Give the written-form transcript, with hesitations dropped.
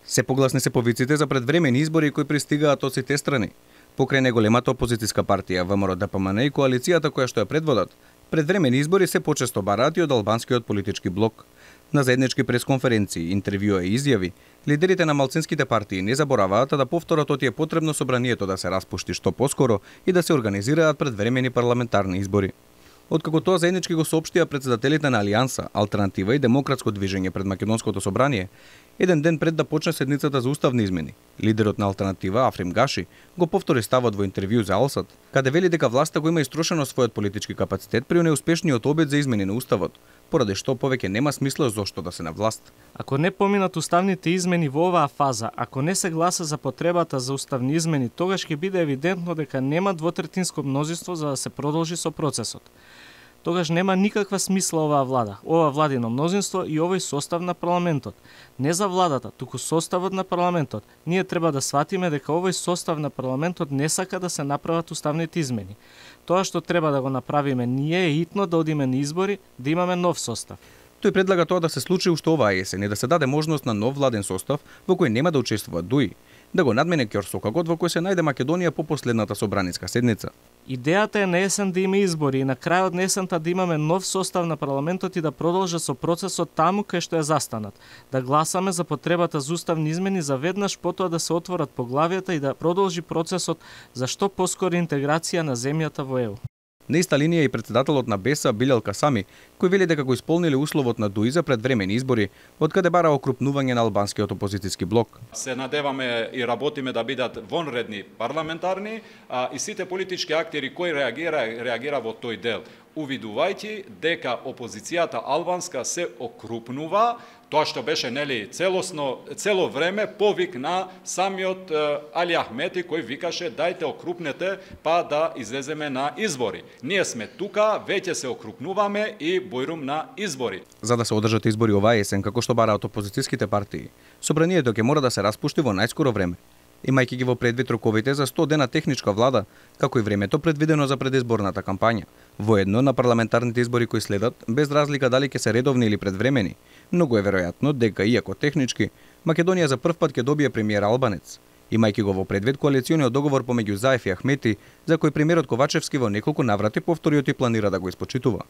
Се погласни се повиците за предвремени избори кои пристигаат од сите страни. Покрај неголемата опозициска партија ВМРО-ДПМН и коалицијата која што ја предводат, предвремени избори се почесто бараат и од албанскиот политички блок. На заеднички пресконференции, интервјуа и изјави, лидерите на малцинските партии не забораваат да повторат оти е потребно собранието да се распушти што поскоро и да се организираат предвремени парламентарни избори. Откако тоа заеднички го соопштија претседателите на Алијанса, Алтернатива и Демократско движење пред Македонското собрание, еден ден пред да почне седницата за уставни измени, лидерот на Алтернатива Африм Гаши го повтори ставот во интервју за Алсат, каде вели дека власта го има истрошено својот политички капацитет при неуспешниот обид за измени на уставот, поради што повеќе нема смисла зошто да се на власт. Ако не поминат уставните измени во оваа фаза, ако не се гласа за потребата за уставни измени, тогаш ќе биде евидентно дека нема двотретинско мнозинство за да се продолжи со процесот. Тогаш нема никаква смисла оваа влада, ова владино мнозинство и овој состав на парламентот. Не за владата, туку составот на парламентот. Ние треба да сватиме дека овој состав на парламентот не сака да се направат уставните измени. Тоа што треба да го направиме ние е итно да одиме на избори, да имаме нов состав. Тој предлага тоа да се случи уште оваа есен и да се даде можност на нов владен состав во кој нема да учествуваат ДУИ, да го надмене ќорсокакот во кој се најде Македонија по последната собраниска седница. Идејата е на есен да има избори и на крајот на есента да имаме нов состав на парламентот и да продолжат со процесот таму кај што е застанат. Да гласаме за потребата за уставни измени за веднаш потоа да се отворат поглавијата и да продолжи процесот за што поскора интеграција на земјата во ЕУ. На иста линија и претседателот на БЕСА Билјал Касами, кој вели дека го исполниле условот на ДУИ за предвремени избори, откаде бара окрупнување на албанскиот опозицијски блок. Се надеваме и работиме да бидат вонредни парламентарни, и сите политички актери кои реагира во тој дел, увидувајќи дека опозицијата албанска се окрупнува, тоа што беше цело време повик на самиот Али Ахмети кој викаше дајте окрупнете па да излеземе на избори. Ние сме тука, веќе се окрупнуваме и бојрум на избори. За да се одржат избори оваа есен, како што бараат опозицијските партии, собранието ќе мора да се распушти во најскоро време. Имајќи ги во предвид роковите за 100 дена техничка влада, како и времето предвидено за предизборната кампања, воедно на парламентарните избори кои следат, без разлика дали ќе се редовни или предвремени, многу е веројатно дека, иако технички, Македонија за прв пат ќе добие премиер албанец, имајќи го во предвид коалициониот договор помеѓу Заев и Ахмети, за кој премиерот Ковачевски во неколку наврати повториот и планира да го испочитува.